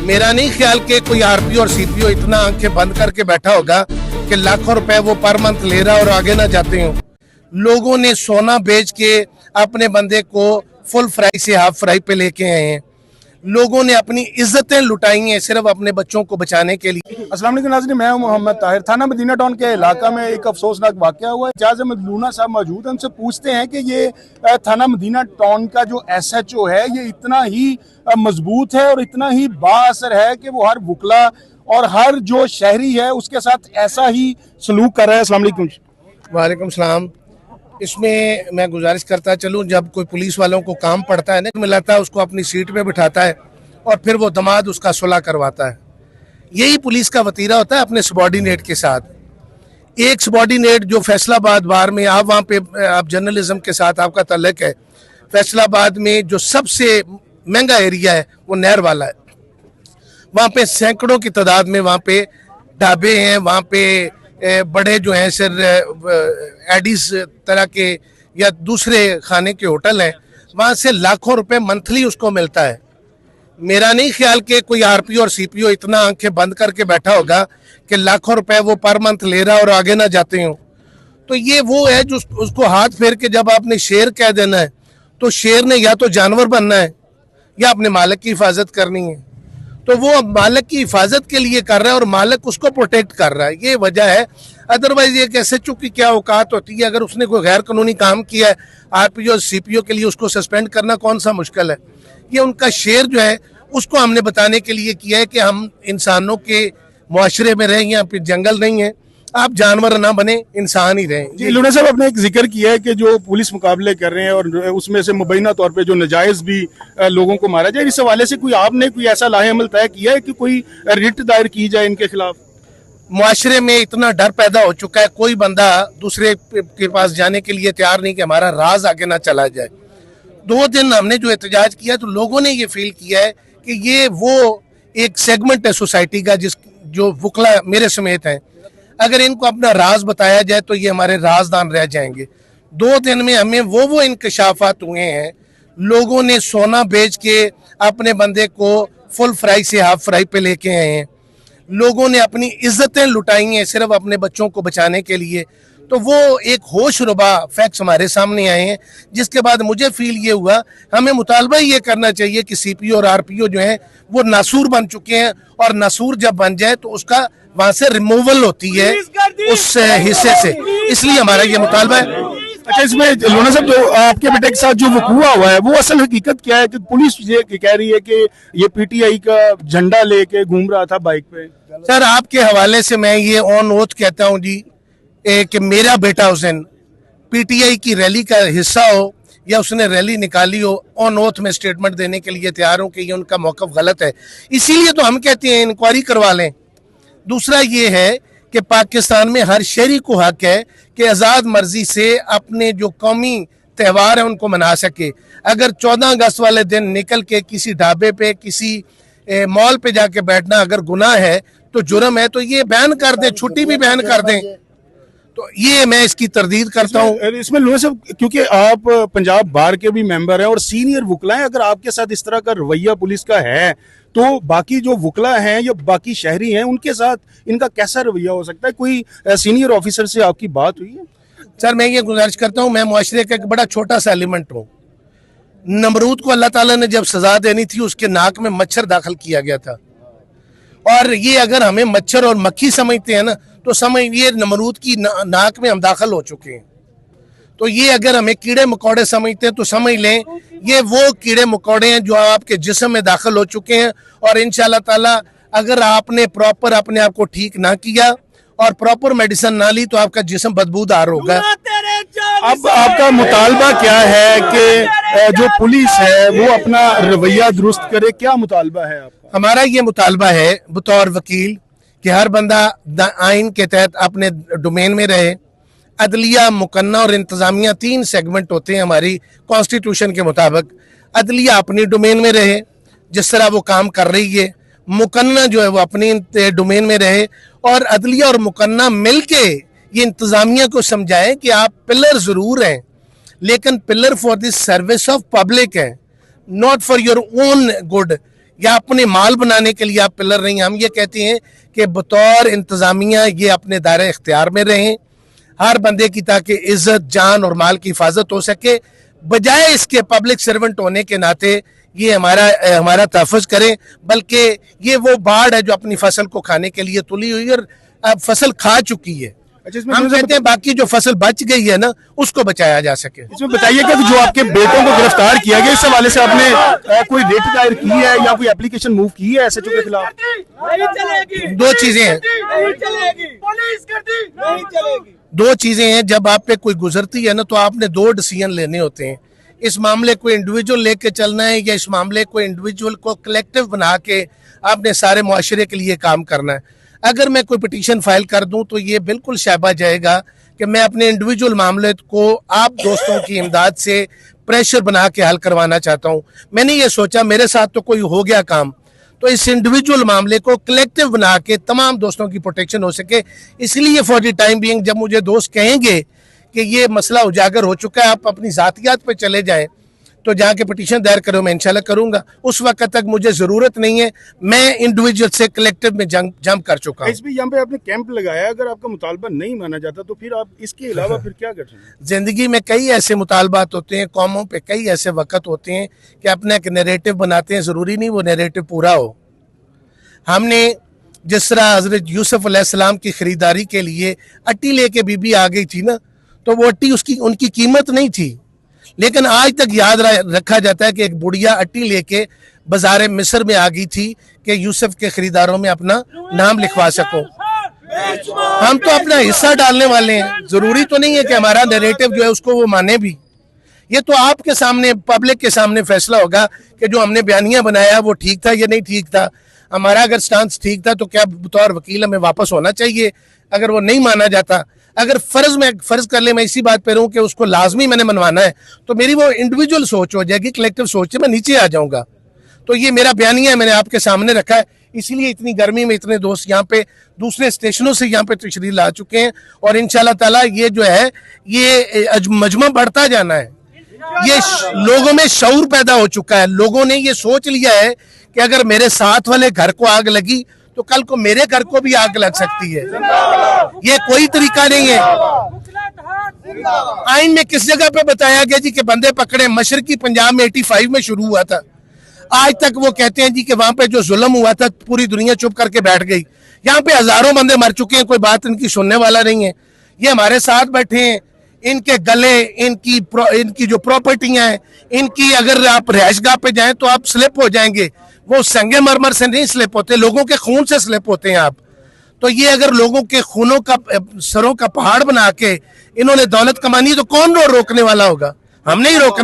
मेरा नहीं ख्याल कि कोई आरपीओ और सीपीओ इतना आंखें बंद करके बैठा होगा कि लाखों रुपए वो पर मंथ ले रहा और आगे ना जाते हो। लोगों ने सोना बेच के अपने बंदे को फुल फ्राई से हाफ फ्राई पे लेके आए हैं। लोगों ने अपनी इज्जतें लुटाई हैं सिर्फ अपने बच्चों को बचाने के लिए। अस्सलाम वालेकुम नाज़रीन, मैं हूं मोहम्मद ताहिर। थाना मदीना टाउन के इलाका में एक अफसोसनाक वाक़या हुआ है। एजाज अहमद लूना साहब मौजूद हैं, उनसे पूछते हैं कि ये थाना मदीना टाउन का जो SHO है ये इतना ही मजबूत है और इतना ही बाअसर है कि वो हर वुकला और हर जो शहरी है उसके साथ ऐसा ही सलूक कर रहा है। अस्सलाम वालेकुम। वालेकुम सलाम। इसमें मैं गुजारिश करता चलूँ, जब कोई पुलिस वालों को काम पड़ता है ना, मिलाता है उसको अपनी सीट पे बिठाता है और फिर वो दमाद उसका सुलह करवाता है। यही पुलिस का वतीरा होता है अपने सबॉर्डिनेट के साथ। एक सबॉर्डिनेट जो फैसलाबाद बार में, आप वहाँ पे आप जर्नलिज्म के साथ आपका तल्लक है, फैसलाबाद में जो सबसे महंगा एरिया है वो नहर वाला है। वहाँ पे सैकड़ों की तादाद में वहाँ पे ढाबे हैं, वहाँ पे बड़े जो हैं सर एडिस तरह के या दूसरे खाने के होटल हैं, वहाँ से लाखों रुपए मंथली उसको मिलता है। मेरा नहीं ख्याल कि कोई आरपीओ और सीपीओ इतना आंखें बंद करके बैठा होगा कि लाखों रुपए वो पर मंथ ले रहा और आगे ना जाते हो। तो ये वो है जो उसको हाथ फेर के जब आपने शेर कह देना है तो शेर ने या तो जानवर बनना है या अपने मालिक की हिफाजत करनी है। तो वो मालिक की हिफाजत के लिए कर रहा है और मालिक उसको प्रोटेक्ट कर रहा है, ये वजह है। अदरवाइज एक SHO की क्या औकात होती है? अगर उसने कोई गैर कानूनी काम किया है, आरपीओ और सीपीओ के लिए उसको सस्पेंड करना कौन सा मुश्किल है? ये उनका शेर जो है उसको हमने बताने के लिए किया है कि हम इंसानों के मुआशरे में रहें या फिर जंगल नहीं है, आप जानवर ना बने, इंसान ही रहें। जी लूना साहब, आपने एक जिक्र किया है कि जो पुलिस मुकाबले कर रहे हैं और उसमें से मुबैना तौर पे जो नजायज भी लोगों को मारा जाए, इस हवाले से कोई आपने कोई ऐसा लाहेअमल तय किया है कि कोई रिट दायर की जाए इनके खिलाफ? मुआशरे में इतना डर पैदा हो चुका है, कोई बंदा दूसरे के पास जाने के लिए तैयार नहीं कि हमारा राज आगे ना चला जाए। 2 दिन हमने जो एहतजाज किया तो लोगों ने ये फील किया है कि ये वो एक सेगमेंट है सोसाइटी का जो वुकला मेरे समेत हैं, अगर इनको अपना राज बताया जाए तो ये हमारे राजदान रह जाएंगे। 2 दिन में हमें वो इंकशाफात हुए हैं। लोगों ने सोना बेच के अपने बंदे को फुल फ्राई से हाफ फ्राई पे लेके आए हैं। लोगों ने अपनी इज्जतें लुटाई हैं सिर्फ अपने बच्चों को बचाने के लिए। तो वो एक होश रुबा फैक्ट्स हमारे सामने आए हैं, जिसके बाद मुझे फील ये हुआ हमें मुतालबा ये करना चाहिए कि सीपीओ और आरपीओ जो हैं वो नासूर बन चुके हैं और नासूर जब बन जाए तो उसका वहां से रिमूवल होती है उस हिस्से से, इसलिए हमारा ये मुतालबा है। अच्छा, इसमें लूना साहब जो आपके बेटे के साथ जो वक़ूआ हुआ है वो असल हकीकत क्या है? कि पुलिस ये कह रही है कि ये PTI का झंडा लेके घूम रहा था बाइक पे। सर आपके हवाले से मैं ये ऑन ओथ कहता हूँ जी कि मेरा बेटा उस दिन PTI की रैली का हिस्सा हो या उसने रैली निकाली हो, ऑन ओथ में स्टेटमेंट देने के लिए तैयार हूँ कि ये उनका मौक़िफ़ गलत है। इसीलिए तो हम कहते हैं इंक्वायरी करवा लें। दूसरा ये है कि पाकिस्तान में हर शहरी को हक है कि आज़ाद मर्जी से अपने जो कौमी त्यौहार हैं उनको मना सके। अगर 14 अगस्त वाले दिन निकल के किसी ढाबे पे, किसी मॉल पे जाके बैठना अगर गुनाह है तो जुर्म है, तो ये बैन कर दें, छुट्टी भी बैन कर दें। तो ये मैं इसकी तरदीद करता हूँ। इसमें लूना साहब, क्योंकि आप पंजाब बार के भी मेंबर हैं और सीनियर वुकला हैं, अगर आपके साथ इस तरह का रवैया पुलिस का है तो बाकी जो वुकला हैं या बाकी शहरी हैं उनके साथ इनका कैसा रवैया हो सकता है? कोई सीनियर ऑफिसर से आपकी बात हुई है? सर मैं ये गुजारिश करता हूँ, मैं मुआशरे का एक बड़ा छोटा सा एलिमेंट हूँ। नमरूद को अल्लाह ताला ने जब सजा देनी थी उसके नाक में मच्छर दाखिल किया गया था, और ये अगर हमें मच्छर और मक्खी समझते हैं ना तो समझिए नमरूद की नाक में हम दाखिल हो चुके हैं। तो ये अगर हमें कीड़े मकोड़े समझते हैं तो समझ लें ये वो कीड़े मकोड़े हैं जो आपके जिस्म में दाखिल हो चुके हैं। और इंशाल्लाह ताला अगर आपने प्रॉपर अपने आप को ठीक ना किया और प्रॉपर मेडिसिन ना ली तो आपका जिस्म बदबूदार होगा। अब आपका मुतालबा क्या है कि जो पुलिस है वो अपना रवैया दुरुस्त करे? क्या मुतालबा है आपका? हमारा ये मुतालबा है बतौर वकील कि हर बंदा आइन के तहत अपने डोमेन में रहे। अदलिया, मुकन्ना और इंतजामिया 3 सेगमेंट होते हैं हमारी कॉन्स्टिट्यूशन के मुताबिक। अदलिया अपनी डोमेन में रहे जिस तरह वो काम कर रही है, मुकन्ना जो है वो अपनी डोमेन में रहे, और अदलिया और मुकन्ना मिलके ये इंतजामिया को समझाएं कि आप पिलर जरूर हैं लेकिन pillar for the service of public है, not for your own good. या अपने माल बनाने के लिए आप पिलर नहीं। हम ये कहते हैं कि बतौर इंतजामिया ये अपने दायरे इख्तियार में रहें हर बंदे की, ताकि इज्जत जान और माल की हिफाजत हो सके, बजाय इसके पब्लिक सर्वेंट होने के नाते ये हमारा तहफ़्फ़ुज़ करें। बल्कि ये वो बाढ़ है जो अपनी फसल को खाने के लिए तुली हुई और अब फसल खा चुकी है। अच्छा, हम कहते हैं बाकी जो फसल बच गई है ना उसको बचाया जा सके। इसमें बताइएगा कि जो आपके बेटों को गिरफ्तार किया गया, इस हवाले से आपने कोई रिट दायर की है या कोई एप्लीकेशन मूव की है एसएचओ के खिलाफ? दो चीजें हैं, दो चीजें हैं। जब आप पे कोई गुजरती है ना तो आपने दो डिसीजन लेने होते हैं। इस मामले को इंडिविजुअल लेके चलना है या इस मामले को इंडिविजुअल को कलेक्टिव बना के आपने सारे मुआशरे के लिए काम करना है। अगर मैं कोई पिटीशन फाइल कर दूं तो ये बिल्कुल शाबा जाएगा कि मैं अपने इंडिविजुअल मामले को आप दोस्तों की इमदाद से प्रेशर बना के हल करवाना चाहता हूं। मैंने ये सोचा मेरे साथ तो कोई हो गया काम, तो इस इंडिविजुअल मामले को कलेक्टिव बना के तमाम दोस्तों की प्रोटेक्शन हो सके। इसलिए फॉर द टाइम बीइंग जब मुझे दोस्त कहेंगे कि ये मसला उजागर हो चुका है, आप अपनी जातियात पे चले जाएं, तो जाके पिटीशन दायर करो, मैं इंशाल्लाह करूंगा। उस वक्त तक मुझे जरूरत नहीं है, मैं इंडिविजुअल से कलेक्टिव में जंप कर चुका हूं। इसमें यहाँ पे आपने कैंप लगाया, अगर आपका मुतालबा नहीं माना जाता तो फिर आप इसके अलावा फिर क्या करते हैं? जिंदगी में कई ऐसे मुतालबात होते हैं, कौमों पे कई ऐसे वक्त होते हैं कि अपना एक नैरेटिव बनाते हैं, जरूरी नहीं वो नैरेटिव पूरा हो। हमने जिस तरह हजरत यूसुफ अलैहिस्सलाम की खरीदारी के लिए अट्टी लेके बीबी आ गई थी ना, तो वो अट्टी उनकी कीमत नहीं थी, लेकिन आज तक याद रखा जाता है कि एक बुढ़िया अट्टी लेके बाजार मिस्र में आ गई थी कि यूसुफ के खरीदारों में अपना नाम लिखवा सको। हम तो अपना हिस्सा डालने वाले हैं, जरूरी तो नहीं है कि हमारा नैरेटिव जो है उसको वो माने भी। ये तो आपके सामने, पब्लिक के सामने फैसला होगा कि जो हमने बयानिया बनाया वो ठीक था या नहीं ठीक था। हमारा अगर स्टांस ठीक था तो क्या बतौर वकील हमें वापस होना चाहिए? अगर वो नहीं माना जाता, अगर फर्ज कर ले मैं इसी बात पे रहूं कि उसको लाजमी मैंने मनवाना है, तो मेरी वो इंडिविजुअल सोच हो जाएगी, कलेक्टिव सोच से मैं नीचे आ जाऊंगा। तो ये मेरा बयानिया है, मैंने आपके सामने रखा है। इसीलिए इतनी गर्मी में इतने दोस्त यहाँ पे दूसरे स्टेशनों से यहाँ पे तशरीफ ला चुके हैं और इंशाल्लाह ताला ये जो है ये मजमा बढ़ता जाना है। ये लोगों में शऊर पैदा हो चुका है, लोगों ने ये सोच लिया है कि अगर मेरे साथ वाले घर को आग लगी तो कल को मेरे घर को भी आग लग सकती है। ये कोई तरीका नहीं है। आइन में किस जगह पे बताया गया जी कि बंदे पकड़े? मशरकी पंजाब में 85 में शुरू हुआ था। आज तक वो कहते हैं जी कि वहां पे जो जुल्म हुआ था पूरी दुनिया चुप करके बैठ गई। यहाँ पे हजारों बंदे मर चुके हैं, कोई बात इनकी सुनने वाला नहीं है। ये हमारे साथ बैठे हैं, इनके गले, इनकी जो प्रॉपर्टियां हैं, इनकी अगर आप रहायशगाह पे जाएं तो आप स्लिप हो जाएंगे। वो संगे मरमर से नहीं स्लिप होते, लोगों के खून से स्लिप होते हैं आप। तो ये अगर लोगों के खूनों का सरों का पहाड़ बना के इन्होंने दौलत कमानी तो कौन रोकने वाला होगा? हम नहीं रोकने